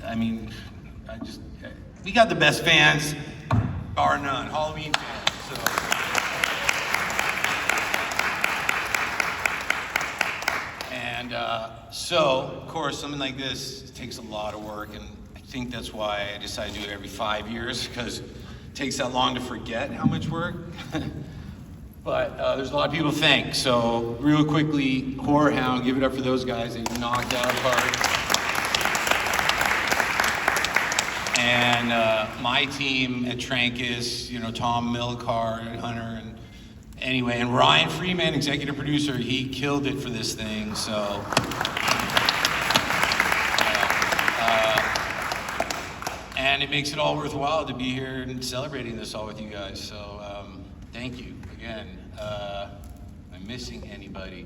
I mean, we got the best fans, bar none, Halloween fans. So, of course, something like this takes a lot of work, and I think that's why I decided to do it every 5 years, because it takes that long to forget how much work. But there's a lot of people to thank. So, real quickly, Horror Hound, give it up for those guys. They knocked out of the park. And my team at Trancas, Tom Milcar, Hunter, and Ryan Freeman, executive producer, he killed it for this thing, so. And it makes it all worthwhile to be here and celebrating this all with you guys, so thank you again. Am I missing anybody?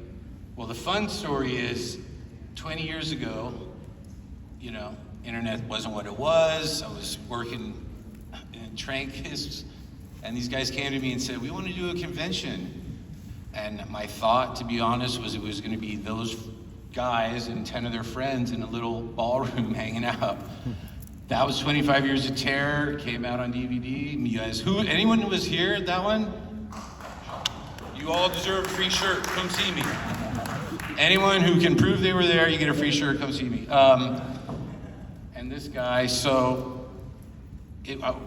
Well, the fun story is 20 years ago, internet wasn't what it was. I was working in Trancas, and these guys came to me and said, we want to do a convention. And my thought, to be honest, was it was going to be those guys and 10 of their friends in a little ballroom hanging out. That was 25 Years of Terror, came out on DVD. You guys, anyone who was here at that one? You all deserve a free shirt, come see me. Anyone who can prove they were there, you get a free shirt, come see me. And this guy, so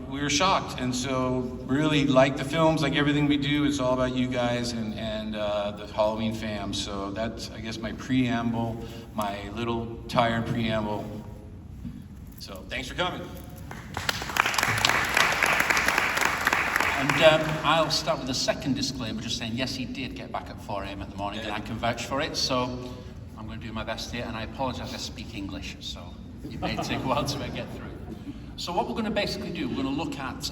we were shocked, and so really like the films, like everything we do, it's all about you guys and the Halloween fam. So that's, I guess, my preamble, my little tired preamble. So thanks for coming. And I'll start with the second disclaimer, just saying, yes, he did get back at 4 a.m. in the morning, and I can vouch for it, so I'm going to do my best here, and I apologize, I speak English, so it may take a while to get through. So what we're going to basically do, we're going to look at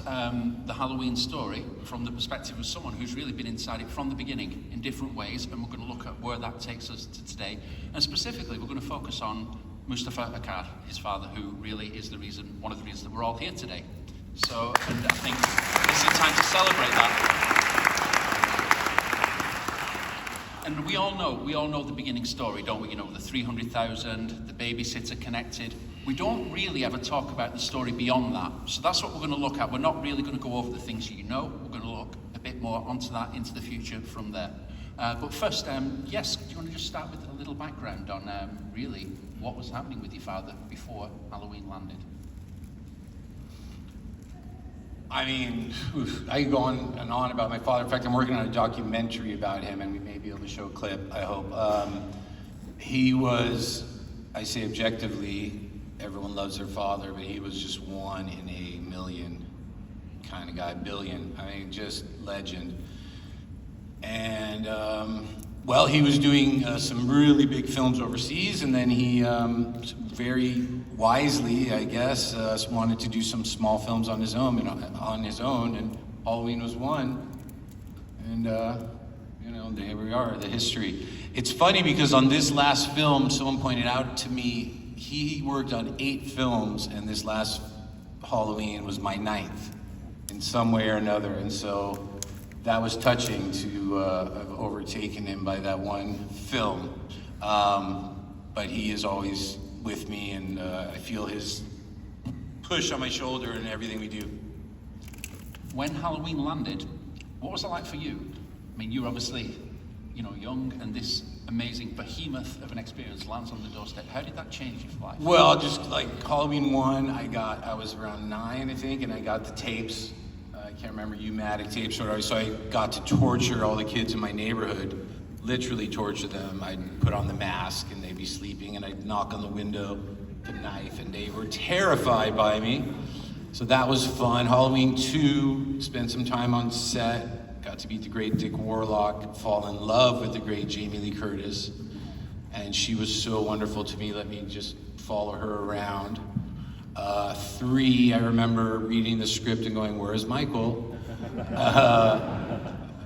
the Halloween story from the perspective of someone who's really been inside it from the beginning in different ways, and we're going to look at where that takes us to today. And specifically, we're going to focus on Mustafa Akkad, his father, who really is one of the reasons that we're all here today. So, and I think this is time to celebrate that. And we all know the beginning story, don't we? The 300,000, the babysitter connected. We don't really ever talk about the story beyond that. So that's what we're going to look at. We're not really going to go over the things you know. We're going to look a bit more onto that, into the future from there. But first, yes, do you want to just start with a little background on really what was happening with your father before Halloween landed? I mean, I could go on and on about my father. In fact, I'm working on a documentary about him, and we may be able to show a clip, I hope. He was, I say objectively, everyone loves their father, but he was just one in a million kind of guy, billion. I mean, just legend. And, well, he was doing some really big films overseas, and then he very wisely, I guess, wanted to do some small films on his own, and Halloween was one. And here we are, the history. It's funny because on this last film, someone pointed out to me, he worked on 8 films, and this last Halloween was my 9th in some way or another, and so that was touching to have overtaken him by that one film. But he is always with me, and I feel his push on my shoulder in everything we do. When Halloween landed, what was it like for you? I mean, you're obviously, young, and this amazing behemoth of an experience lands on the doorstep. How did that change your life? Well, just like Halloween 1, I was around 9, I think, and I got the tapes. I can't remember, Umatic tapes, so I got to torture all the kids in my neighborhood, literally torture them. I'd put on the mask and they'd be sleeping, and I'd knock on the window with a knife, and they were terrified by me. So that was fun. Halloween 2, spent some time on set, got to meet the great Dick Warlock, fall in love with the great Jamie Lee Curtis, and she was so wonderful to me, let me just follow her around. 3, I remember reading the script and going, where is Michael?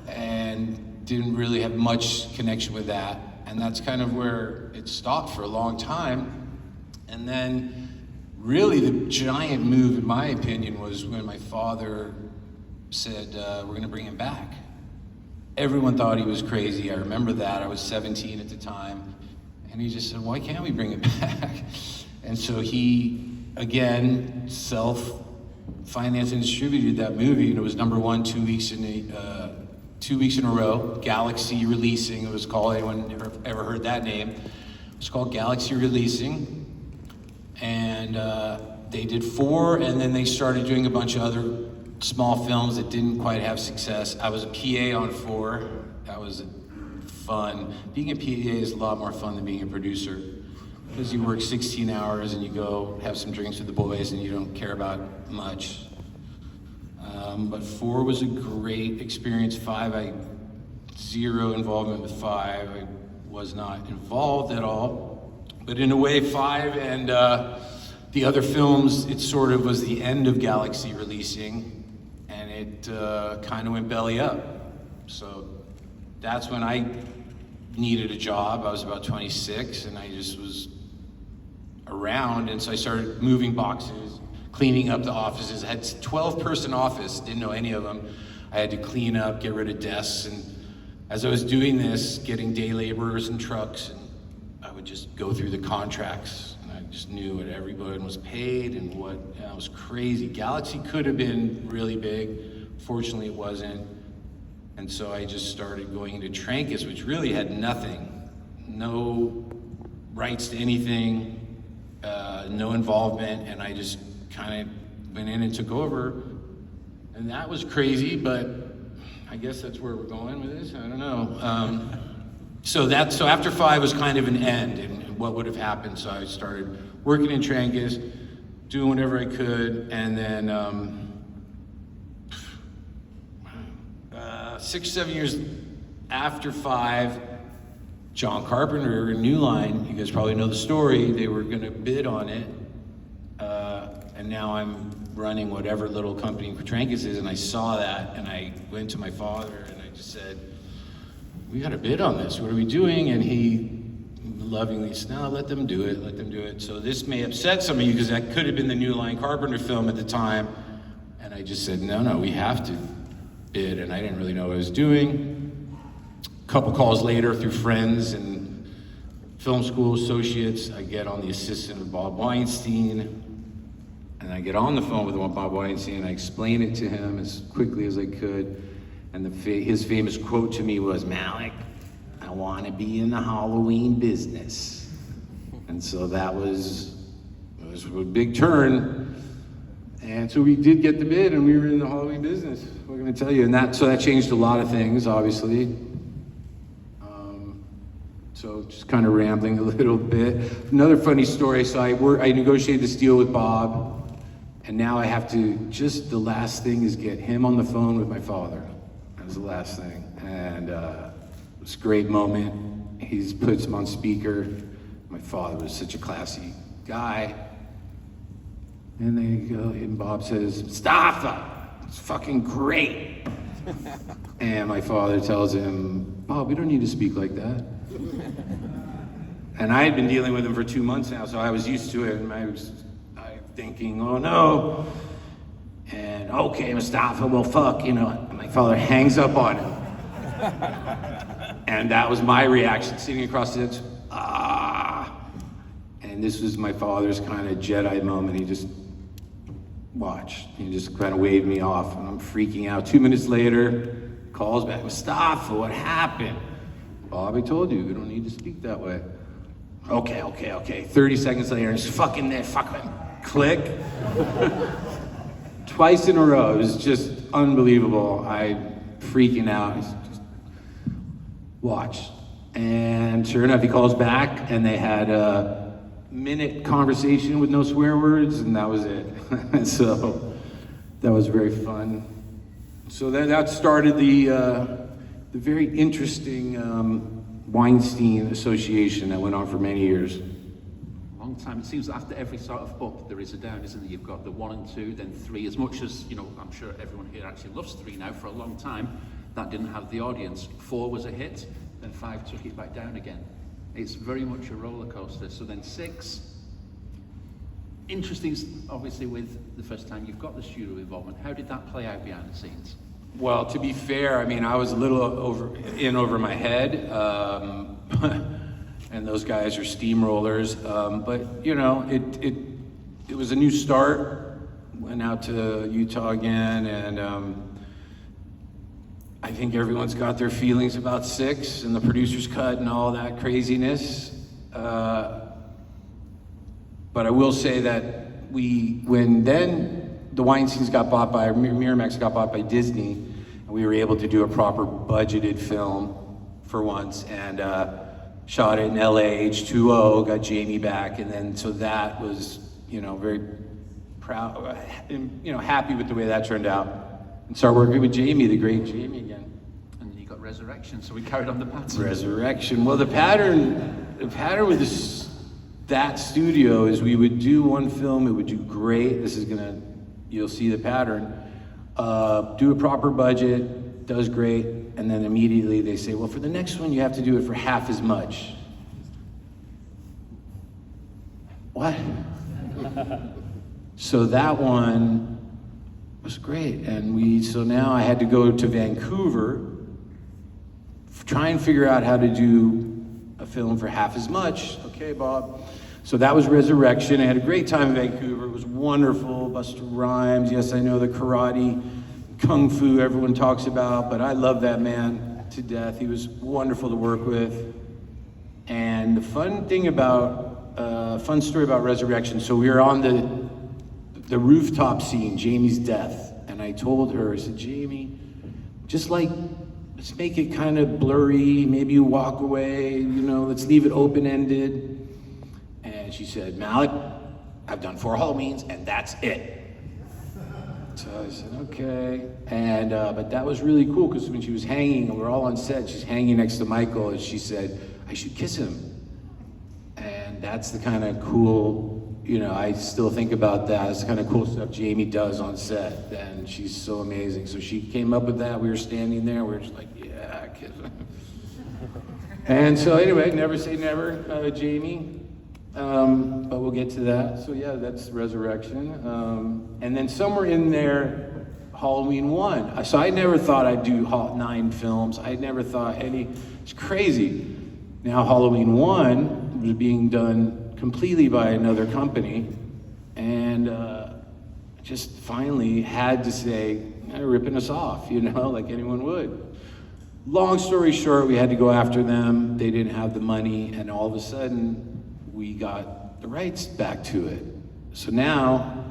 And didn't really have much connection with that. And that's kind of where it stopped for a long time. And then really the giant move, in my opinion, was when my father said, we're gonna bring him back. Everyone thought he was crazy. I remember that. I was 17 at the time. And he just said, why can't we bring him back? And so he, again, self-financed and distributed that movie, and it was #1 2 weeks in a row. Galaxy Releasing, it was called. Anyone ever heard that name? It was called Galaxy Releasing. And they did 4, and then they started doing a bunch of other small films that didn't quite have success. I was a PA on 4. That was fun. Being a PA is a lot more fun than being a producer, because you work 16 hours and you go have some drinks with the boys and you don't care about much. But 4 was a great experience. 5, zero involvement with 5. I was not involved at all. But in a way, 5 and the other films, it sort of was the end of Galaxy Releasing, and it kind of went belly up. So that's when I needed a job. I was about 26, and I just was around, and so I started moving boxes, cleaning up the offices. I had a 12-person office, didn't know any of them. I had to clean up, get rid of desks, and as I was doing this, getting day laborers and trucks, and I would just go through the contracts, and I just knew what everyone was paid and what, it was crazy. Galaxy could have been really big. Fortunately, it wasn't. And so I just started going into Trancas, which really had nothing. No rights to anything, no involvement, and I just kind of went in and took over. And that was crazy, but I guess that's where we're going with this, I don't know. So after 5 was kind of an end, and what would have happened. So I started working in Trancas, doing whatever I could, and then 6 or 7 years after 5, John Carpenter and New Line, you guys probably know the story, they were gonna bid on it, and now I'm running whatever little company Trancas is, and I saw that, and I went to my father, and I just said, we got a bid on this, what are we doing? And he lovingly said, no, let them do it. So this may upset some of you, because that could have been the New Line Carpenter film at the time, and I just said, no, we have to bid, and I didn't really know what I was doing. A couple calls later, through friends and film school associates, I get on the assistant of Bob Weinstein, and I get on the phone with Bob Weinstein, and I explain it to him as quickly as I could, and his famous quote to me was, Malek, I want to be in the Halloween business. And so it was a big turn. And so we did get the bid, and we were in the Halloween business. What can I tell you? And so that changed a lot of things, obviously. So just kind of rambling a little bit. Another funny story. So I negotiated this deal with Bob, and now I have to. Just the last thing is get him on the phone with my father. That was the last thing, and it was a great moment. He puts him on speaker. My father was such a classy guy. And they go, and Bob says, Mustafa, it's fucking great. And my father tells him, Bob, we don't need to speak like that. And I had been dealing with him for 2 months now, so I was used to it, and I was thinking, oh no. And okay, Mustafa, well fuck, And my father hangs up on him. And that was my reaction, sitting across the desk, And this was my father's kind of Jedi moment. He just watched. He just kind of waved me off, and I'm freaking out. 2 minutes later, calls back, Mustafa, what happened? Bob, I told you, we don't need to speak that way. Okay. 30 seconds later, it's fucking there, fucking click. Twice in a row, it was just unbelievable. I'm freaking out. Just watch. And sure enough, he calls back, and they had a minute conversation with no swear words, and that was it. So that was very fun. So that started the very interesting Weinstein association that went on for many years. Long time. It seems that after every sort of up, there is a down, isn't there? You've got the 1 and 2, then 3. As much as, I'm sure everyone here actually loves 3 now. For a long time, that didn't have the audience. 4 was a hit, then 5 took it back down again. It's very much a roller coaster. So then 6, interesting, obviously, with the first time you've got the studio involvement. How did that play out behind the scenes? Well, to be fair, I was a little over my head. and those guys are steamrollers. But you know, it was a new start. Went out to Utah again, and I think everyone's got their feelings about 6 and the producer's cut and all that craziness. But I will say that when the Weinsteins got bought by, Miramax got bought by Disney, and we were able to do a proper budgeted film for once, and shot it in LA, H2O, got Jamie back, and then so that was, you know, very proud, and, you know, happy with the way that turned out. And started working with Jamie, the great Jamie again. And you got Resurrection, so we carried on the pattern. Resurrection. Well, the pattern with that studio is we would do one film, it would do great. You'll see the pattern. Do a proper budget, does great, and then immediately they say, well, for the next one, you have to do it for half as much. What? So that one was great, and so now I had to go to Vancouver, try and figure out how to do a film for half as much. Okay, Bob. So that was Resurrection. I had a great time in Vancouver. It was wonderful. Busta Rhymes. Yes, I know the karate, kung fu everyone talks about, but I love that man to death. He was wonderful to work with. And the fun story about Resurrection. So we were on the rooftop scene, Jamie's death, and I told her, I said, Jamie, just let's make it kind of blurry, maybe you walk away, you know, let's leave it open-ended. And she said, Malek, I've done 4 Halloweens, and that's it. So I said, okay. And, but that was really cool, because when she was hanging, and we're all on set, she's hanging next to Michael, and she said, I should kiss him. And that's the kind of cool, you know, I still think about that. It's the kind of cool stuff Jamie does on set, and she's so amazing. So she came up with that. We were standing there. We were just like, yeah, kiss him. And so anyway, never say never, Jamie. But we'll get to that. So yeah, that's Resurrection. And then somewhere in there, Halloween 1. So I never thought I'd do 9 films. I never thought it's crazy. Now Halloween 1 was being done completely by another company, and just finally had to say, they're ripping us off, you know, like anyone would. Long story short, we had to go after them. They didn't have the money, and all of a sudden, we got the rights back to it. So now,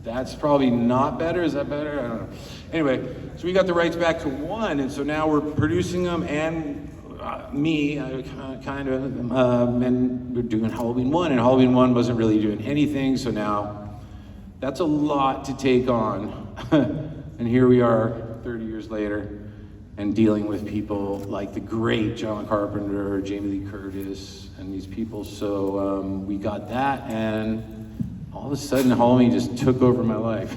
that's probably not better. Is that better? I don't know. Anyway, so we got the rights back to 1, and so now we're producing them, and me, kind of, and we're doing Halloween 1, and Halloween 1 wasn't really doing anything, so now that's a lot to take on. And here we are 30 years later, and dealing with people like the great John Carpenter, Jamie Lee Curtis, and these people. So we got that, and all of a sudden Halloween just took over my life.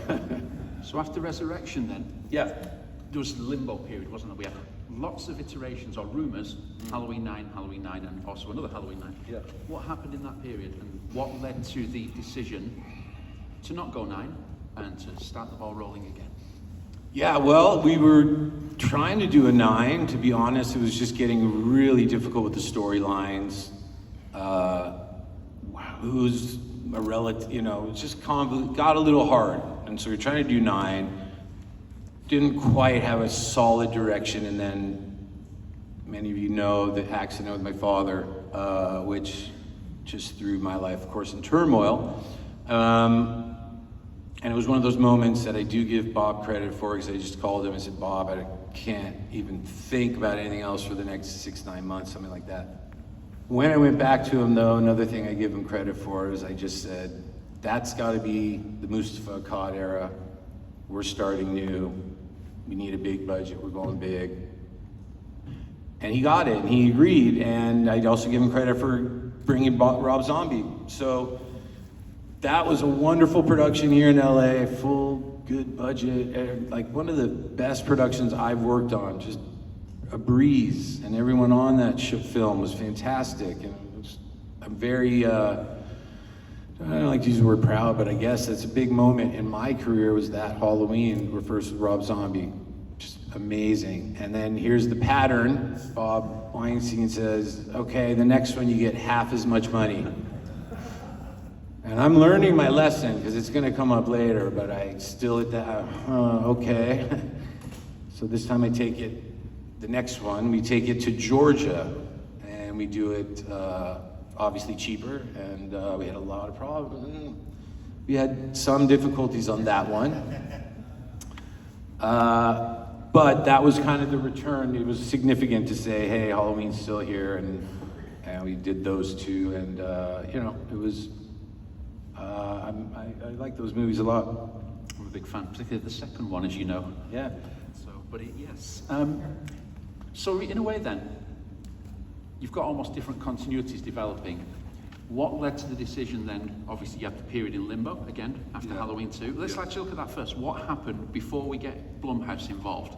So after Resurrection then, Yeah. there was the limbo period, wasn't there? We had lots of iterations or rumours, Halloween 9, and also another Halloween 9. Yeah. What happened in that period, and what led to the decision to not go 9 and to start the ball rolling again? Yeah, well, we were trying to do a 9. To be honest, it was just getting really difficult with the storylines. Who's a relative, you know, it just got a little hard. And so we were trying to do 9. Didn't quite have a solid direction, and then many of you know the accident with my father, which just threw my life, of course, in turmoil. And it was one of those moments that I do give Bob credit for, because I just called him and said, Bob, I can't even think about anything else for the next 6-9 months, something like that. When I went back to him, though, another thing I give him credit for is I just said, that's got to be the Mustafa Akkad era. We're starting new. We need a big budget. We're going big. And he got it, and he agreed. And I'd also give him credit for bringing Rob Zombie. So that was a wonderful production here in LA, full, good budget, like one of the best productions I've worked on, just a breeze. And everyone on that film was fantastic. And I'm very, I don't like to use the word proud, but I guess that's a big moment in my career, was that Halloween, where first with Rob Zombie. Just amazing. And then here's the pattern. Bob Weinstein says, okay, the next one you get half as much money. And I'm learning my lesson because it's going to come up later, but I still at that, okay. So this time I take it, the next one, we take it to Georgia, and we do it obviously cheaper, and we had a lot of problems. We had some difficulties on that one. But that was kind of the return. It was significant to say, hey, Halloween's still here, and we did those two, and you know, it was, I like those movies a lot. I'm a big fan, particularly the second one, as you know. Yeah. So, but yes. So in a way then, you've got almost different continuities developing. What led to the decision then? Obviously you have the period in limbo, again, after Halloween 2. Let's actually look at that first. What happened before we get Blumhouse involved?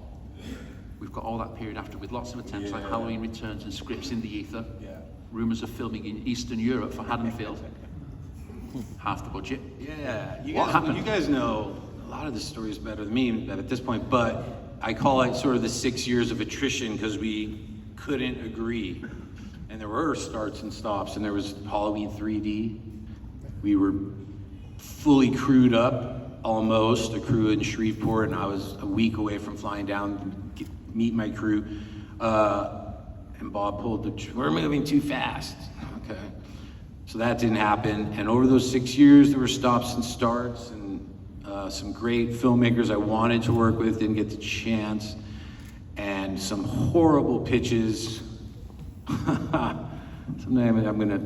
We've got all that period after with lots of attempts like Halloween Returns and scripts in the ether. Rumours of filming in Eastern Europe for Haddonfield. Half the budget. Yeah, you What happened? You guys know a lot of the stories better than me at this point, but I call it sort of the 6 years of attrition because we couldn't agree. And there were starts and stops, and there was Halloween 3D. We were fully crewed up, almost, a crew in Shreveport, and I was a week away from flying down to meet my crew. And Bob pulled we're moving too fast. Okay. So that didn't happen. And over those 6 years, there were stops and starts, and some great filmmakers I wanted to work with didn't get the chance, and some horrible pitches. Someday I'm gonna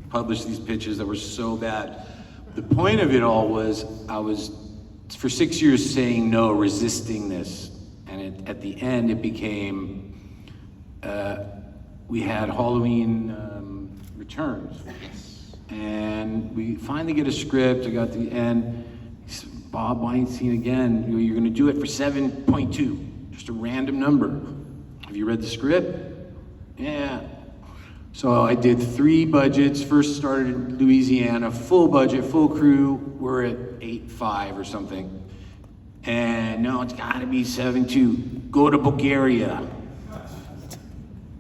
publish these pitches that were so bad. The point of it all was I was, for 6 years, saying no, resisting this. And at the end, it became, we had Halloween Returns. Yes. And we finally get a script. I got to the end. Bob Weinstein again, you're gonna do it for 7.2, just a random number. Have you read the script? Yeah. So I did 3 budgets. First started in Louisiana, full budget, full crew. We're at 8.5 or something. And no, it's gotta be 7.2. Go to Bulgaria.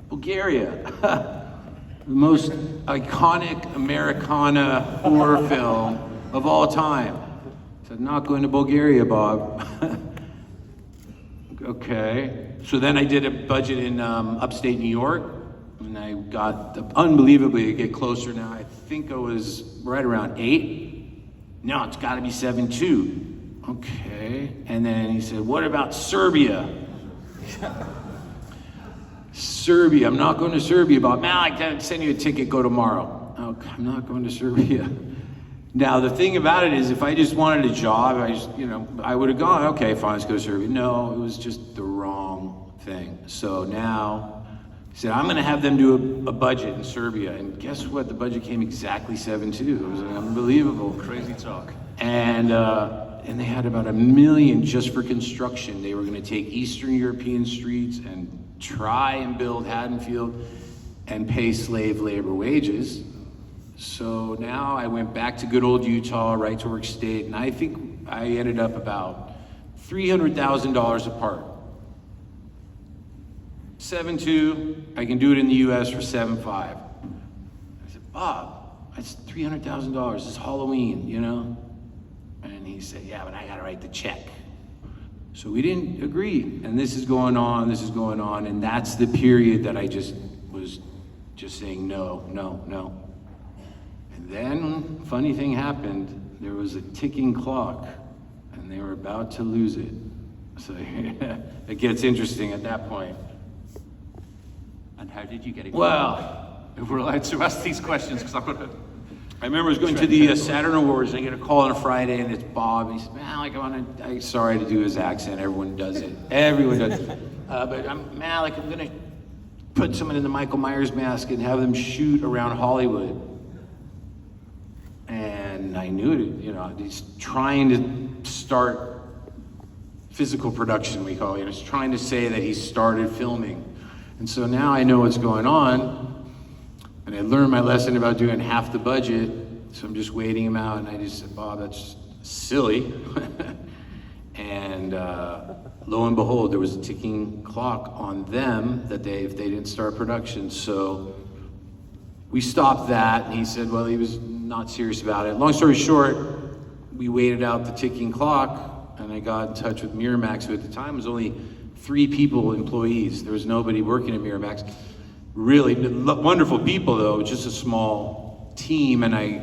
Bulgaria. The most iconic Americana horror film of all time. I said, not going to Bulgaria, Bob. Okay. So then I did a budget in upstate New York, and I got unbelievably to get closer now. I think I was right around 8. No, it's got to be 7.2. Okay. And then he said, "What about Serbia?" Serbia. I'm not going to Serbia, Bob. Malek, I can send you a ticket. Go tomorrow. Okay, I'm not going to Serbia. Now, the thing about it is, if I just wanted a job, I would have gone, okay, fine, let's go to Serbia. No, it was just the wrong thing. So now, he said, I'm gonna have them do a budget in Serbia. And guess what? The budget came exactly 7.2. It was unbelievable. Crazy talk. And they had about $1 million just for construction. They were gonna take Eastern European streets and try and build Haddonfield and pay slave labor wages. So now I went back to good old Utah, right to work state, and I think I ended up about $300,000 apart. 7.2, I can do it in the US for 7.5. I said, Bob, that's $300,000, it's Halloween, you know? And he said, yeah, but I gotta write the check. So we didn't agree, and this is going on, and that's the period that I was saying no, no, no. Then, funny thing happened, there was a ticking clock, and they were about to lose it. So it gets interesting at that point. And how did you get it? Well, if we're allowed to ask these questions, because I've got to... I remember I was going to the Saturn Awards, and I get a call on a Friday, and it's Bob. He said, Malek, I'm sorry to do his accent, everyone does it. Everyone does it. But Malek, I'm gonna put someone in the Michael Myers mask and have them shoot around Hollywood. And I knew it, he's trying to start physical production, we call it. He's trying to say that he started filming. And so now I know what's going on, and I learned my lesson about doing half the budget, so I'm just waiting him out, and I just said, Bob, that's silly. And lo and behold, there was a ticking clock on them that if they didn't start production. So we stopped that, and he said, well, he was not serious about it. Long story short, we waited out the ticking clock, and I got in touch with Miramax, who at the time was only 3 people, employees. There was nobody working at Miramax. Really wonderful people, though, just a small team, and I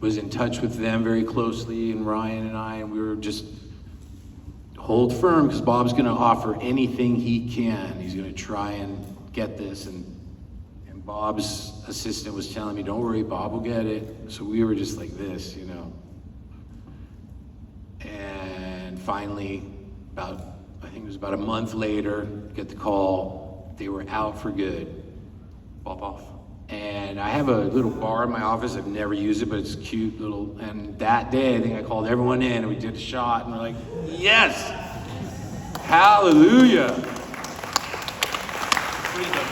was in touch with them very closely, and Ryan and I, and we were just hold firm, because Bob's gonna offer anything he can. He's gonna try and get this, and Bob's assistant was telling me, don't worry, Bob will get it. So we were just like this, you know. And finally, I think it was about a month later, get the call, they were out for good. Bob off. And I have a little bar in my office. I've never used it, but it's cute little, and that day, I think I called everyone in, and we did a shot, and we're like, yes! Hallelujah! Freedom.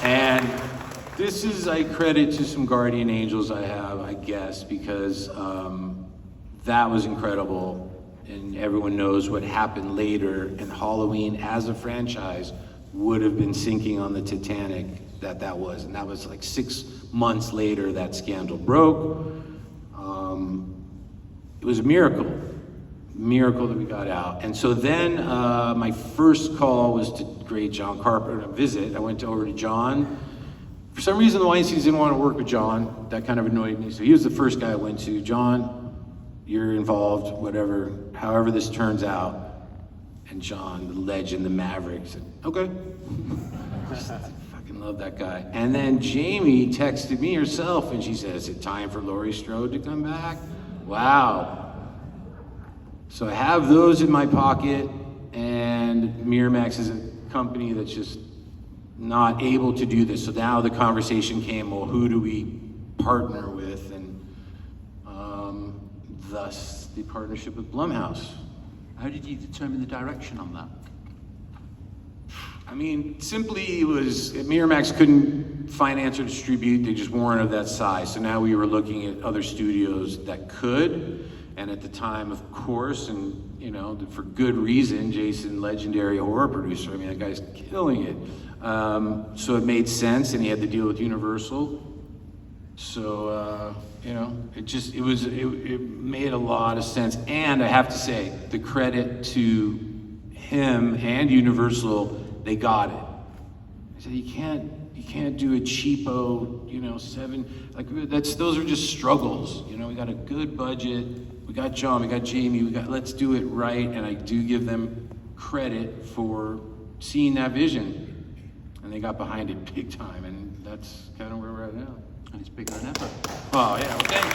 And this is, I credit to some guardian angels I have, I guess, because that was incredible. And everyone knows what happened later, and Halloween as a franchise would have been sinking on the Titanic that was. And that was like 6 months later that scandal broke. It was a miracle that we got out. And so then my first call was to great John Carpenter, a visit. I went over to John. For some reason, the Weinsteins didn't want to work with John. That kind of annoyed me. So he was the first guy I went to. John, you're involved, whatever, however this turns out. And John, the legend, the Maverick, said, okay. Just fucking love that guy. And then Jamie texted me herself, and she said, is it time for Laurie Strode to come back? Wow. So I have those in my pocket, and Miramax is a company that's just not able to do this. So now the conversation came, well, who do we partner with? And thus the partnership with Blumhouse. How did you determine the direction on that? I mean, simply it was, Miramax couldn't finance or distribute, they just weren't of that size. So now we were looking at other studios that could, and at the time, of course, and you know, for good reason, Jason, legendary horror producer, I mean, that guy's killing it. So it made sense, and he had to deal with Universal. So, you know, it made a lot of sense. And I have to say, the credit to him and Universal, they got it. I said, you can't do a cheapo, you know, those are just struggles. You know, we got a good budget, we got John, we got Jamie, let's do it right. And I do give them credit for seeing that vision. And they got behind it big time, and that's kind of where we're at now. And it's bigger than ever. Oh, yeah, well, thank you.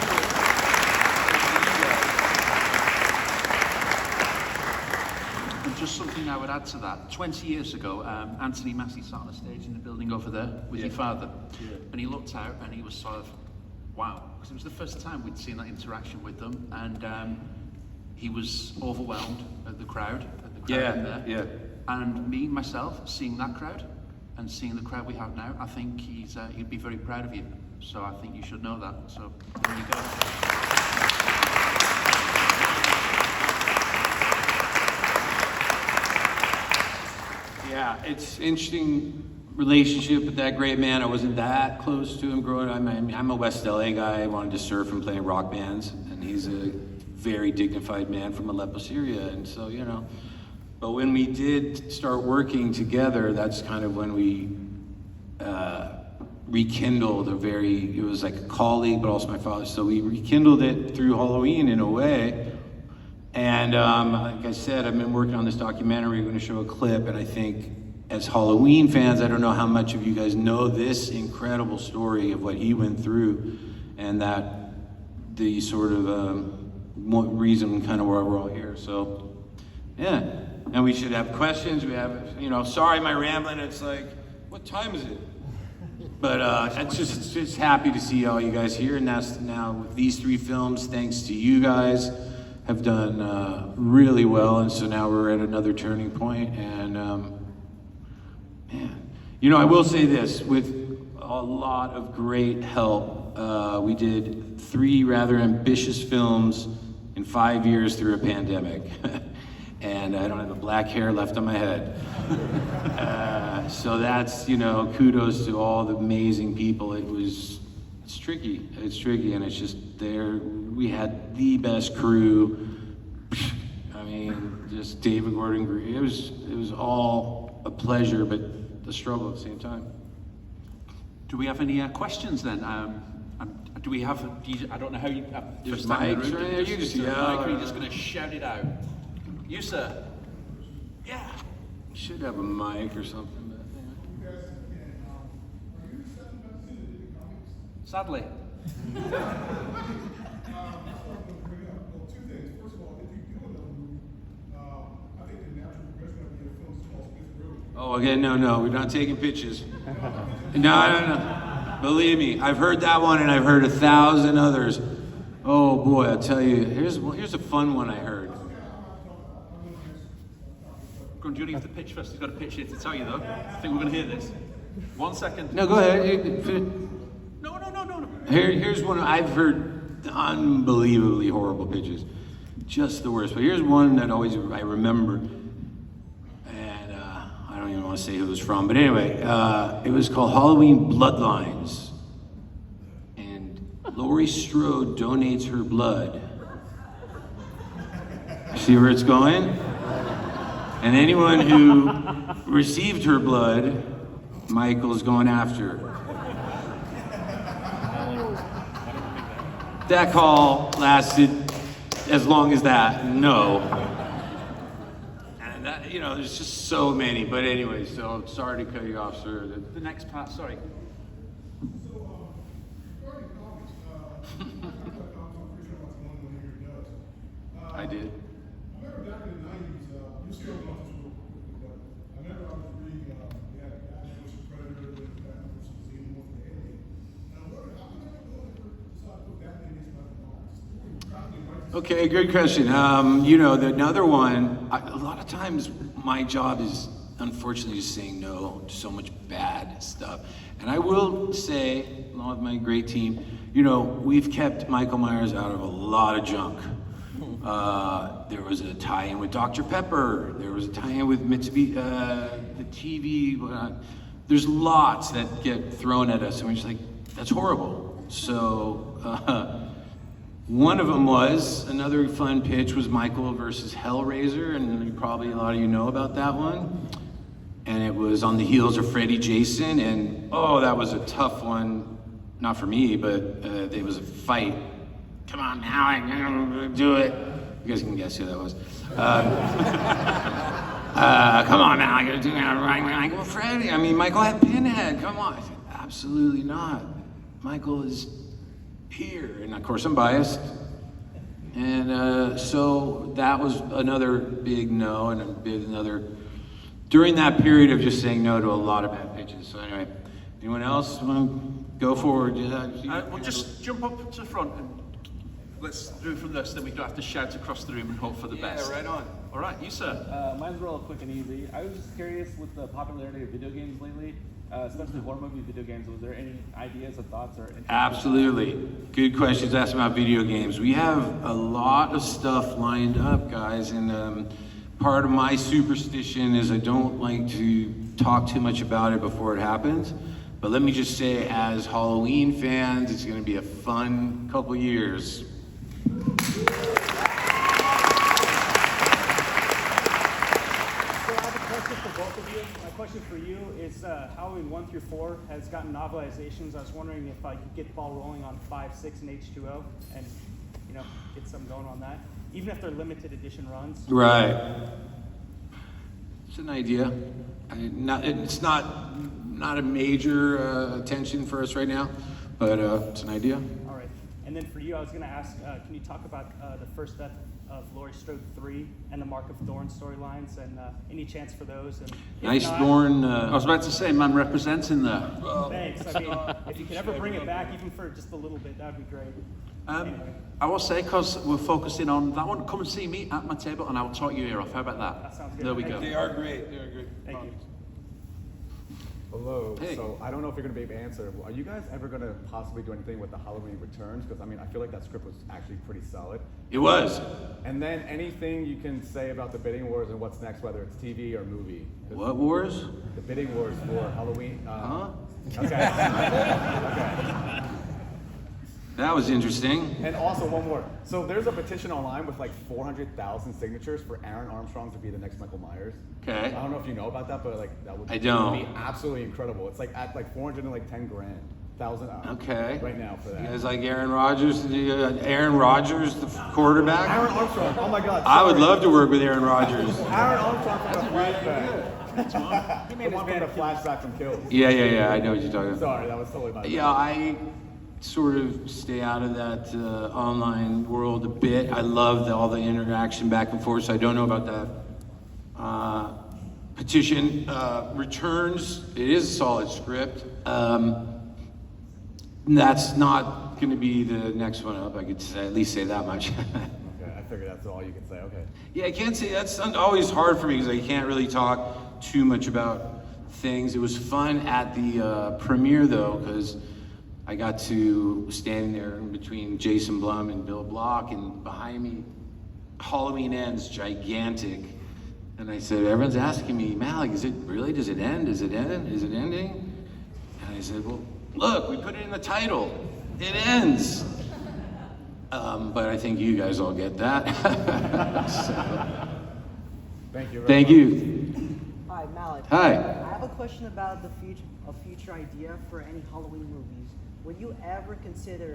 And just something I would add to that. 20 years ago, Anthony Massey sat on a stage in the building over there with your father. Yeah. And he looked out and he was sort of, wow. Because it was the first time we'd seen that interaction with them. And he was overwhelmed at the crowd in there. Yeah. And me, myself, seeing that crowd and seeing the crowd we have now, I think he'd be very proud of you. So I think you should know that. So there you go. Yeah, it's interesting relationship with that great man. I wasn't that close to him growing up. I'm a West LA guy. I wanted to surf and play in rock bands, and he's a very dignified man from Aleppo, Syria. And so, you know, but when we did start working together, that's kind of when we rekindled it was like a colleague, but also my father. So we rekindled it through Halloween in a way. And like I said, I've been working on this documentary. We're going to show a clip, and I think as Halloween fans, I don't know how much of you guys know this incredible story of what he went through, and that the sort of reason kind of why we're all here. So, yeah. And we should have questions. We have, you know, sorry my rambling. It's like, what time is it? But it's just happy to see all you guys here. And that's now with these 3 films, thanks to you guys, have done really well. And so now we're at another turning point. And man, you know, I will say this, with a lot of great help, we did 3 rather ambitious films in 5 years through a pandemic. And I don't have a black hair left on my head. So that's, you know, kudos to all the amazing people. It's tricky, and it's just there. We had the best crew. I mean, just David Gordon Green. It was all a pleasure, but a struggle at the same time. Do we have any questions then? Do we have? I don't know how you. There's mics, right? You just yell. You're just going to shout it out. You, sir. Yeah. You should have a mic or something. Sadly. Two things. First of all, if you do another movie, I think the natural progression of your film is called Smith Road. Oh, again, no, we're not taking pictures. No. Believe me, I've heard that one and I've heard 1,000 others. Oh boy, I'll tell you, here's a fun one I heard. Go on, do you leave the pitch first? He's got a pitch here to tell you though. I think we're going to hear this. 1 second. No, go ahead. No. Here's one I've heard unbelievably horrible pitches. Just the worst. But here's one that I remember. And I don't even want to say who it was from. But anyway, it was called Halloween Bloodlines. And Laurie Strode donates her blood. See where it's going? And anyone who received her blood, Michael's going after her. That call lasted as long as that. No. And that, you know, there's just so many. But anyway, so sorry to cut you off, sir. The next part, sorry. So, regarding comics, I'm pretty sure about the one here does. I did. I remember back in the 90s, you're still going to real quickly, but I remember I was reading, they had Batman vs. Predator, then Batman vs. Xenomorph and Alien. And I'm wondering, how come they ever decide to put Batman against Michael Myers? Okay, good question. You know, another one, a lot of times my job is unfortunately just saying no to so much bad stuff. And I will say, along with my great team, you know, we've kept Michael Myers out of a lot of junk. There was a tie-in with Dr. Pepper. There was a tie-in with Mitsubishi, the TV. There's lots that get thrown at us, and we're just like, that's horrible. So one of them was, another fun pitch was Michael versus Hellraiser, and probably a lot of you know about that one. And it was on the heels of Freddy Jason, and oh, that was a tough one. Not for me, but it was a fight. Come on now, I'm gonna do it. You guys can guess who that was. Come on now, you're doing it right. Michael Freddy. I mean, Michael had Pinhead. Come on. I said, absolutely not. Michael is here, and of course I'm biased. And so that was another big no, and another. During that period of just saying no to a lot of bad pitches. So anyway, anyone else want to go forward? We'll just jump up to the front and let's do from this, then we don't have to shout across the room and hope for the best. Yeah, right on. All right, you sir. Mine's real quick and easy. I was just curious with the popularity of video games lately, especially horror movie video games, was there any ideas or thoughts or interests? Absolutely. Good questions asked about video games. We have a lot of stuff lined up, guys, and part of my superstition is I don't like to talk too much about it before it happens. But let me just say, as Halloween fans, it's going to be a fun couple years. So I have a question for both of you. My question for you is Halloween 1 through 4 has gotten novelizations. I was wondering if I could get the ball rolling on 5, 6, and H2O and, you know, get something going on that. Even if they're limited edition runs. Right. It's an idea. It's not a major attention for us right now, but it's an idea. All right. And then for you, I was going to ask, can you talk about the first death of Laurie Strode 3 and the Mark of Thorn storylines, and any chance for those? And Nice not, Thorn. I was about to say, man representing there. Thanks. I mean, if you could ever bring it back, even for just a little bit, that would be great. Anyway. I will say, because we're focusing on that one, come and see me at my table and I will talk your ear off. How about that? That sounds good. There we Thank go. you. They are great. They're great. Thank you. Hello. Hey. So I don't know if you're going to be able to answer. Are you guys ever going to possibly do anything with the Halloween Returns? Because I mean, I feel like that script was actually pretty solid. It was. And then anything you can say about the bidding wars and what's next, whether it's TV or movie. 'Cause What wars? The bidding wars for Halloween. Huh? Okay. Okay. That was interesting. And also one more. So there's a petition online with like 400,000 signatures for Aaron Armstrong to be the next Michael Myers. Okay. I don't know if you know about that, but like that would I don't. be absolutely incredible. It's like at like 410 grand, thousand Okay. right now for You that. guys like Aaron Rodgers? Aaron Rodgers, the quarterback? Aaron Armstrong. Oh my God. I would sorry. love to work with Aaron Rodgers. Aaron Armstrong from the flashback. He The made his one from the band flashback from Kills. Yeah. I know what you're talking about. Sorry, that was totally my bad. Yeah, I sort of stay out of that online world a bit. I love all the interaction back and forth, so I don't know about that. Petition returns. It is a solid script. That's not going to be the next one up. I could say, at least say that much. Okay, I figured that's all you could say. Okay. Yeah, I can't say that's always hard for me because I can't really talk too much about things. It was fun at the premiere though, because I got to stand there in between Jason Blum and Bill Block, and behind me, Halloween Ends, gigantic. And I said, everyone's asking me, Malek, is it really? Does it end? Is it end? Is it ending? And I said, well, look, we put it in the title. It ends. But I think you guys all get that. So, Thank you. thank you. Hi, Malek. Hi. I have a question about a future idea for any Halloween movies. Would you ever consider?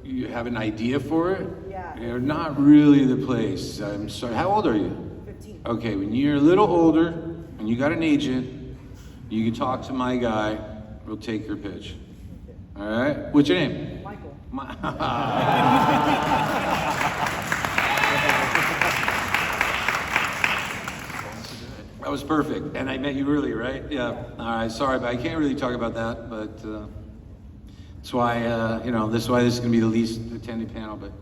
You have an idea for it? Yeah. You're not really the place. I'm sorry. How old are you? 15. Okay, when you're a little older and you got an agent, you can talk to my guy. We'll take your pitch. Okay. All right? What's your name? Michael. That was perfect. And I met you earlier, right? Yeah. All right. Sorry, but I can't really talk about that. But that's why, this is why this is going to be the least attended panel. But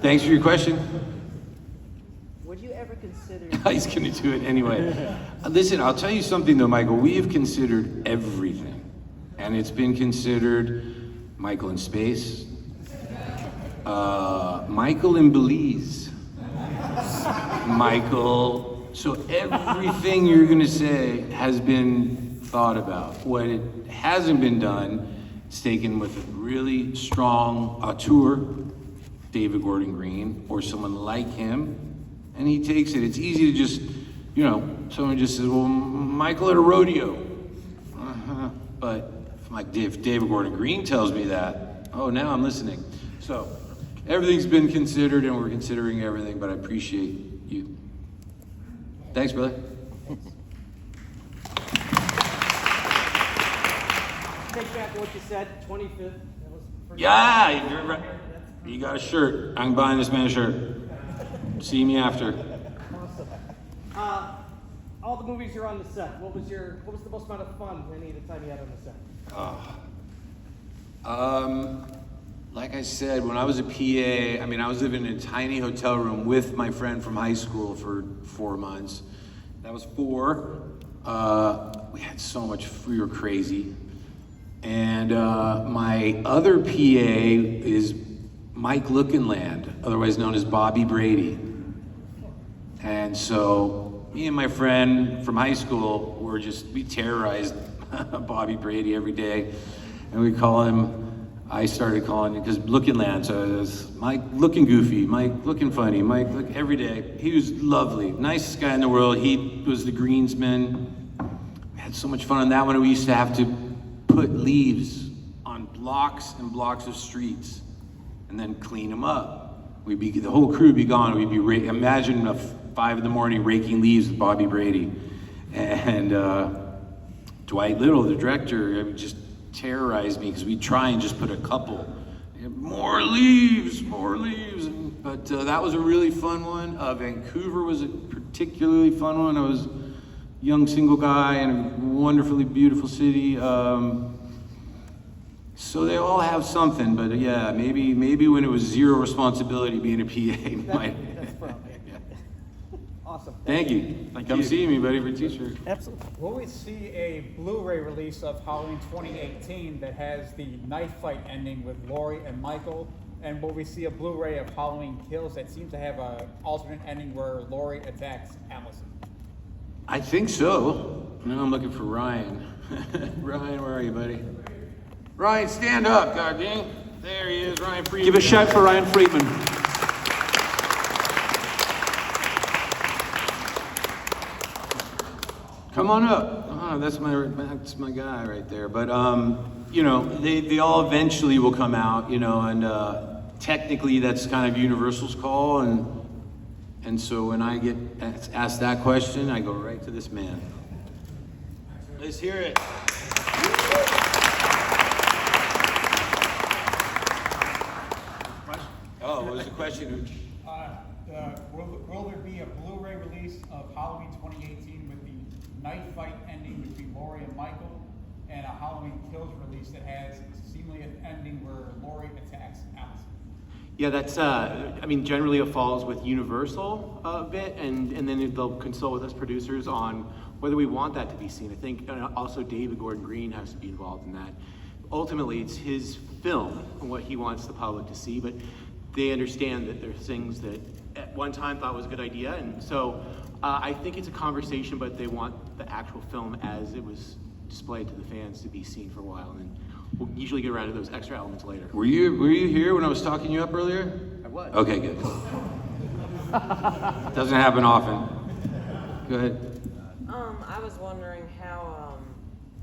thanks for your question. Would you ever consider? He's going to do it anyway. Listen, I'll tell you something though, Michael. We have considered everything. And it's been considered Michael in space, Michael in Belize, Michael. So everything you're going to say has been thought about. What it hasn't been done is taken with a really strong auteur, David Gordon Green, or someone like him, and he takes it. It's easy to just, someone just says, well, Michael at a rodeo. But if David Gordon Green tells me that, oh, now I'm listening. So everything's been considered, and we're considering everything, but I appreciate you. Thanks, brother. Take back what you said, 25th. That was pretty Yeah, you're right. You got a shirt. I'm buying this man a shirt. See me after. awesome. All the movies you're on the set, what was the most amount of fun any of the time you had on the set? Like I said, when I was a PA, I was living in a tiny hotel room with my friend from high school for 4 months. That was 4. We had so much, we were crazy. And my other PA is Mike Lookinland, otherwise known as Bobby Brady. And so me and my friend from high school we terrorized Bobby Brady every day. And I started calling him, because Lookinland, so it was Mike looking goofy, Mike looking funny, Mike look every day. He was lovely, nicest guy in the world. He was the greensman. We had so much fun on that one. We used to have to put leaves on blocks and blocks of streets and then clean them up. The whole crew would be gone. We'd be imagine 5 in the morning raking leaves with Bobby Brady. And Dwight Little, the director, just terrorized me because we'd try and just put a couple. More leaves. But that was a really fun one. Vancouver was a particularly fun one. I was a young single guy in a wonderfully beautiful city. So they all have something, but yeah, maybe when it was zero responsibility being a PA, might. That's probably. Yeah. Awesome. Thank you. Come see me, buddy, for a t-shirt. Absolutely. Will we see a Blu-ray release of Halloween 2018 that has the knife fight ending with Laurie and Michael? And will we see a Blu-ray of Halloween Kills that seems to have an alternate ending where Laurie attacks Allison? I think so. Now I'm looking for Ryan. Ryan, where are you, buddy? Ryan, stand up, goddamn. There he is, Ryan Friedman. Give a shout for Ryan Friedman. Come on up. Oh, that's my guy right there. But you know, they all eventually will come out, you know, and technically that's kind of Universal's call, and so when I get asked that question, I go right to this man. Let's hear it. Oh, what was the question? Will there be a Blu-ray release of Halloween 2018 with the knife fight ending between Laurie and Michael, and a Halloween Kills release that has seemingly an ending where Laurie attacks Allison? Yeah, that's, I mean, generally it falls with Universal a bit, and then they'll consult with us producers on whether we want that to be seen. I think also David Gordon Green has to be involved in that. Ultimately, it's his film and what he wants the public to see, but they understand that there's things that at one time thought was a good idea, and so I think it's a conversation, but they want the actual film as it was displayed to the fans to be seen for a while, and then we'll usually get around to those extra elements later. Were you here when I was talking you up earlier? I was. Okay, good. Doesn't happen often. Go ahead. I was wondering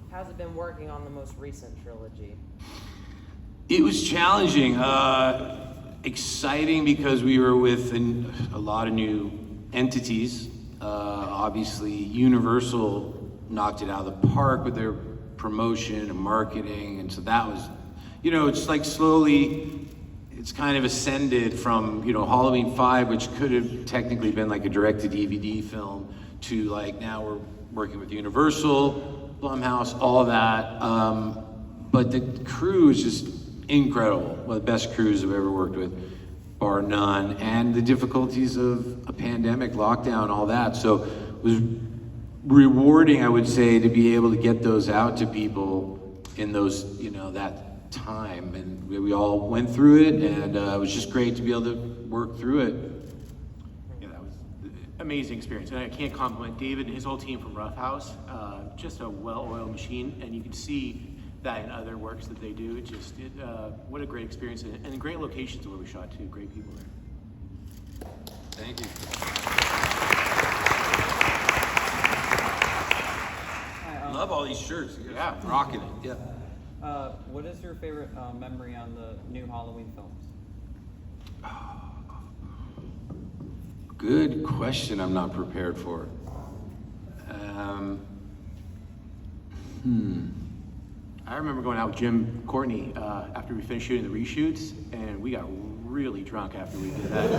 how's it been working on the most recent trilogy? It was challenging, exciting because we were with a lot of new entities. Obviously, Universal knocked it out of the park with their promotion and marketing, and so that was, you know, it's like slowly, it's kind of ascended from, you know, Halloween 5, which could have technically been like a direct-to-DVD film, to like now we're working with Universal, Blumhouse, all that. But the crew is just incredible. One of the best crews I've ever worked with, bar none. And the difficulties of a pandemic, lockdown, all that. So it was rewarding, I would say, to be able to get those out to people in those, you know, that time. And we all went through it, and it was just great to be able to work through it. Yeah, that was an amazing experience. And I can't compliment David and his whole team from Rough House. Just a well-oiled machine, and you can see that in other works that they do. What a great experience, and great locations where we shot too. Great people there. Thank you. Love all these shirts. Yeah, rocking it. Yeah. What is your favorite memory on the new Halloween films? Good question. I'm not prepared for. I remember going out with Jim Courtney after we finished shooting the reshoots, and we got really drunk after we did that.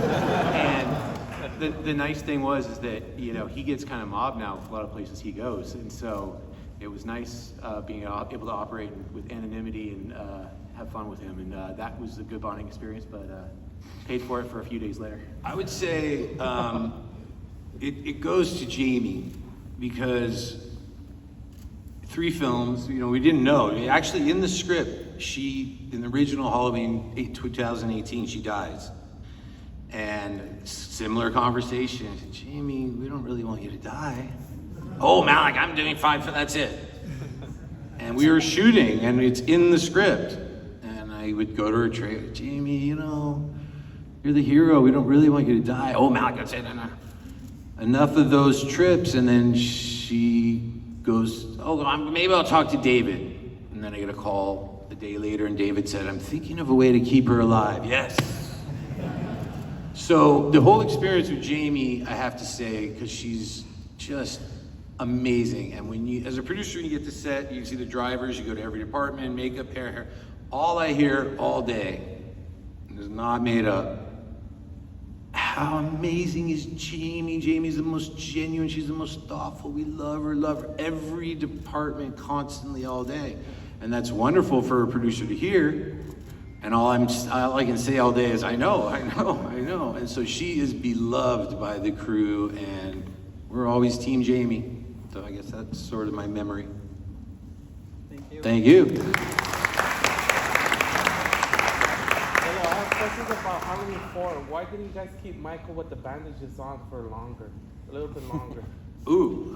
And the nice thing is that, you know, he gets kind of mobbed now with a lot of places he goes, and so it was nice being able to operate with anonymity and have fun with him, and that was a good bonding experience, but paid for it for a few days later. I would say it goes to Jamie, because 3 films, you know, we didn't know. Actually, in the script, in the original Halloween 2018, she dies. And similar conversation. I said, Jamie, we don't really want you to die. Oh, Malek, I'm doing fine, that's it. And we were shooting, and it's in the script. And I would go to her trailer, Jamie, you know, you're the hero. We don't really want you to die. Oh, Malek, that's it. No. Enough of those trips, and then she goes, oh, maybe I'll talk to David. And then I get a call a day later, and David said, I'm thinking of a way to keep her alive. Yes. So the whole experience with Jamie, I have to say, because she's just amazing. And when you, as a producer, when you get to set, you see the drivers, you go to every department, makeup, hair. All I hear all day, and it's not made up, how amazing is Jamie? Jamie's the most genuine, she's the most thoughtful, we love her. Every department, constantly, all day. And that's wonderful for a producer to hear. And all I can say all day is, I know. And so she is beloved by the crew, and we're always Team Jamie. So I guess that's sort of my memory. Thank you. Thank you. Hello, I have questions about Halloween 4. Why didn't you guys keep Michael with the bandages on for longer? A little bit longer. Ooh,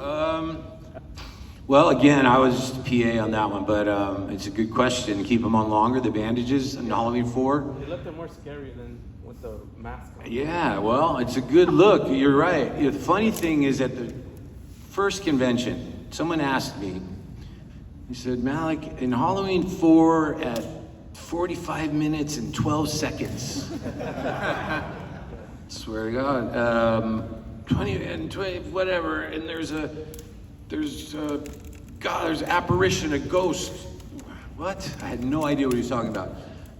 well, again, I was just a PA on that one, but it's a good question. Keep them on longer, the bandages in Halloween 4? It looked more scary than with the mask on. Yeah, well, it's a good look. You're right. The funny thing is, at the first convention, someone asked me, he said, Malek, in Halloween 4 at 45 minutes and 12 seconds. Swear to God. 20 and 20, whatever, and there's apparition, a ghost. What? I had no idea what he was talking about.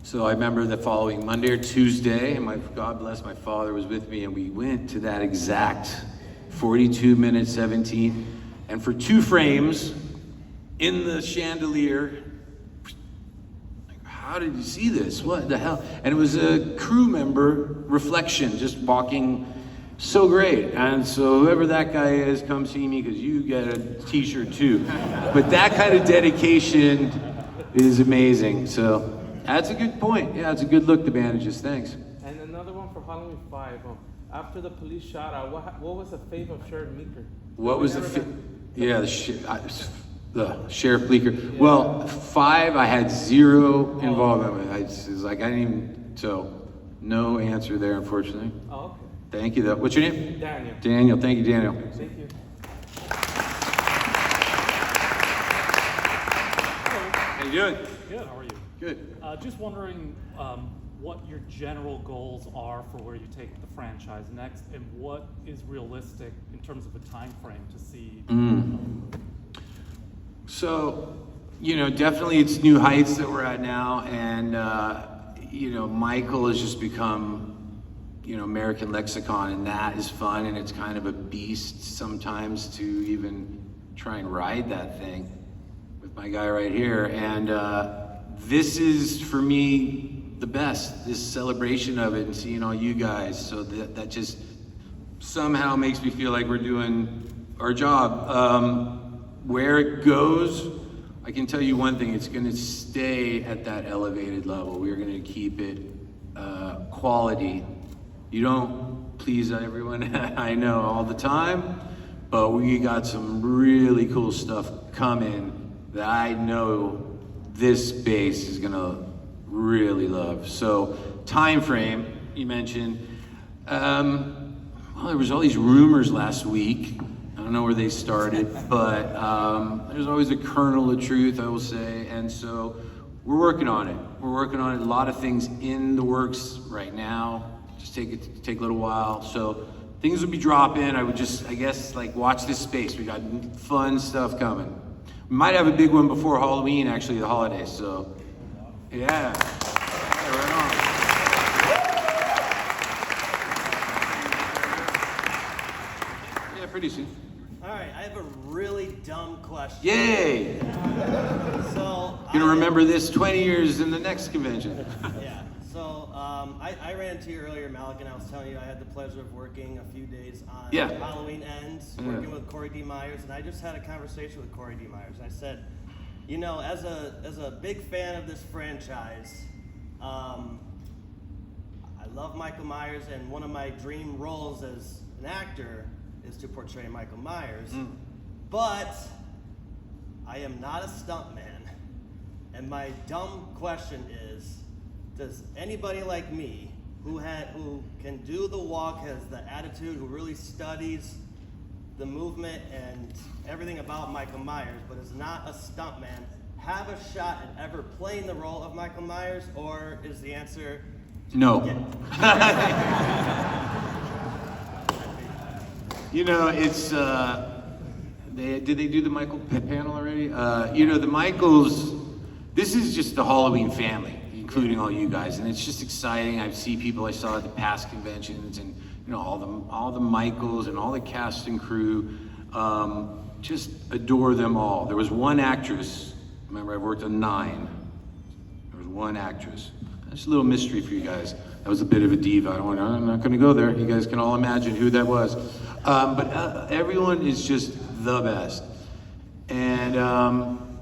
So I remember the following Monday or Tuesday, and God bless, my father was with me, and we went to that exact 42 minutes 17, and for 2 frames in the chandelier. How did you see this? What the hell? And it was a crew member reflection, just walking. So great. And so whoever that guy is, come see me, because you get a t-shirt too. But that kind of dedication is amazing. So that's a good point. Yeah, it's a good look, the bandages. Thanks. And another one for Halloween 5. After the police shot out, what was the fate of Sheriff Meeker? What was the Sheriff Bleecker. Yeah. Well, 5, I had 0 involvement with. I didn't even, so no answer there, unfortunately. Oh, okay. Thank you, though. What's your name? Daniel. Daniel, thank you, Daniel. Thank you. How you doing? Good, how are you? Good. Just wondering what your general goals are for where you take the franchise next, and what is realistic in terms of a time frame to see. So, definitely it's new heights that we're at now, and Michael has just become American lexicon, and that is fun, and it's kind of a beast sometimes to even try and ride that thing with my guy right here. And this is, for me, the best, this celebration of it and seeing all you guys. So that just somehow makes me feel like we're doing our job. Where it goes, I can tell you one thing, it's gonna stay at that elevated level. We're gonna keep it quality. You don't please everyone, I know, all the time, but we got some really cool stuff coming that I know this base is gonna really love. So, time frame, you mentioned. Well, there was all these rumors last week. I don't know where they started, but there's always a kernel of truth, I will say, and so we're working on it. We're working on it. A lot of things in the works right now. Just take a little while. So things will be dropping. I guess, watch this space. We got fun stuff coming. We might have a big one before Halloween, actually, the holidays. So, yeah. Right on. Yeah, pretty soon. All right, I have a really dumb question. Yay! So You're gonna remember this 20 years in the next convention. Yeah. So I ran into you earlier, Malek, and I was telling you I had the pleasure of working a few days on Halloween Ends, working with Corey D. Myers, and I just had a conversation with Corey D. Myers. I said, as a big fan of this franchise, I love Michael Myers, and one of my dream roles as an actor is to portray Michael Myers, but I am not a stuntman, and my dumb question is, does anybody like me, who can do the walk, has the attitude, who really studies the movement and everything about Michael Myers, but is not a stuntman, have a shot at ever playing the role of Michael Myers, or is the answer no? It's did they do the Michael panel already? The Michaels, this is just the Halloween family, including all you guys, and it's just exciting. I see people I saw at the past conventions, and all the Michaels and all the cast and crew, just adore them all. There was one actress, remember I worked on 9, there was one actress. Just a little mystery for you guys. That was a bit of a diva. I'm not going to go there. You guys can all imagine who that was. But everyone is just the best. And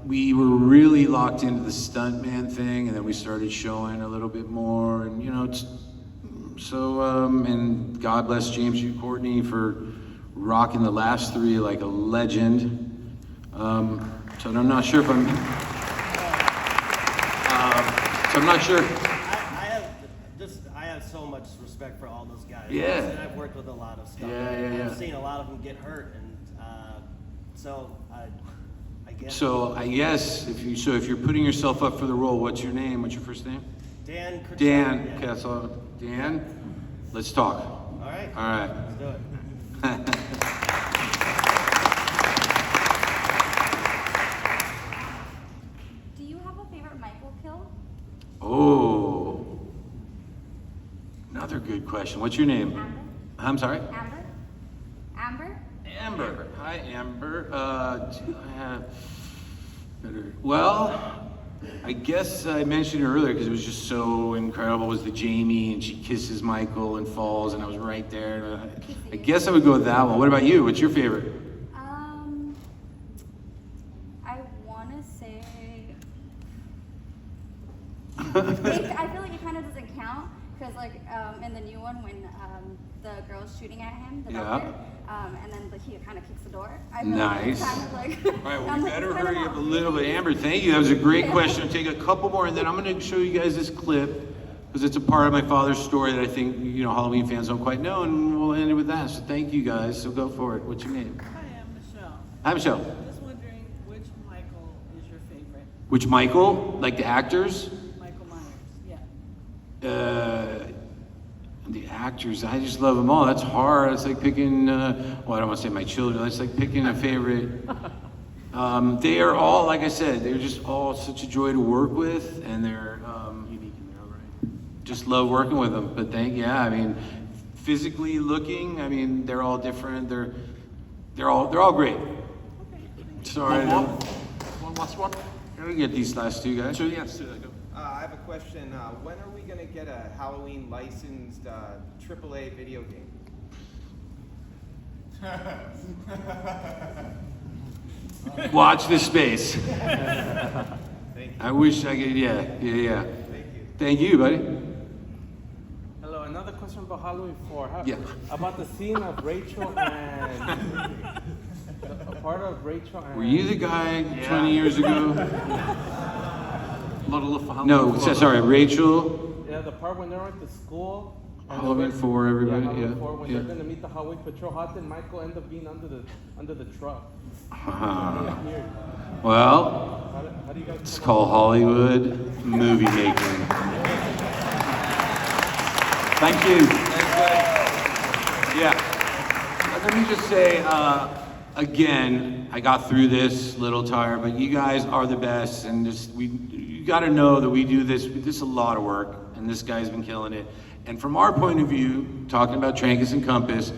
we were really locked into the stuntman thing, and then we started showing a little bit more. And and God bless James Hugh Courtney for rocking the last three like a legend. So I'm not sure if I'm. So I'm not sure. I have so much respect for all those guys. Yeah. And I've worked with a lot of stuff. Yeah. I've seen a lot of them get hurt, and I guess. So I guess if you're putting yourself up for the role, what's your name? What's your first name? Dan. Kurtzell, Dan. yeah. Okay, so Dan, let's talk. All right. All right. Let's do it. Do you have a favorite Michael kill? Oh, another good question. What's your name? Amber? I'm sorry? Amber? Amber? Amber. Hi, Amber. Do I have better? Well, I guess I mentioned it earlier because it was just so incredible. Was the Jamie and she kisses Michael and falls, and I was right there. I guess I would go with that one. What about you? What's your favorite? I want to say. I feel like it kind of doesn't count because, like, in the new one when the girl's shooting at him, the doctor, and then he kind of kicks the door. I feel Nice. Like it's kind of like, All right, well, we better hurry up a little bit. Amber, thank you. That was a great question. I'll take a couple more, and then I'm going to show you guys this clip because it's a part of my father's story that I think Halloween fans don't quite know, and we'll end it with that. So thank you guys. So go for it. What's your name? Hi, I'm Michelle. Hi, Michelle. Just wondering which Michael is your favorite? Which Michael? Like the actors? Michael Myers, yeah. The actors, I just love them all. That's hard. It's like picking, I don't want to say my children. It's like picking a favorite. They are all, like I said, they're just all such a joy to work with, and they're unique in their own right. Just love working with them. But physically looking, they're all different. They're all great. Sorry. One last one. Let me get these last two guys. Sure, yes. Go. I have a question. When are we going to get a Halloween licensed AAA video game? Watch this space. Thank you. I wish I could, yeah. Thank you. Thank you, buddy. Hello, another question about Halloween 4. Yeah. About the scene of Rachel and a part of Rachel and. Were you the guy 20 years ago? No, sorry, Rachel. Yeah, the part when they're at the school. and Halloween 4, everybody, Halloween yeah, 4, when yeah. they're gonna meet the Halloween patrol. How did Michael end up being under the truck? Well, How do you guys? it's called Hollywood movie making. Thank you. Yeah. Let me just say, again, I got through this a little tired, but you guys are the best, and you got to know that we do this. This is a lot of work, and this guy's been killing it. And from our point of view, talking about Trancas and Compass,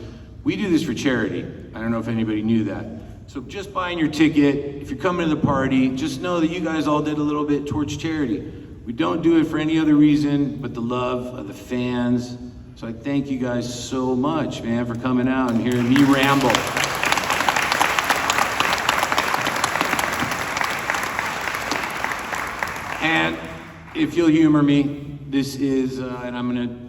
we do this for charity. I don't know if anybody knew that. So just buying your ticket, if you're coming to the party, just know that you guys all did a little bit towards charity. We don't do it for any other reason but the love of the fans. So I thank you guys so much, man, for coming out and hearing me ramble. And if you'll humor me, this is, and I'm gonna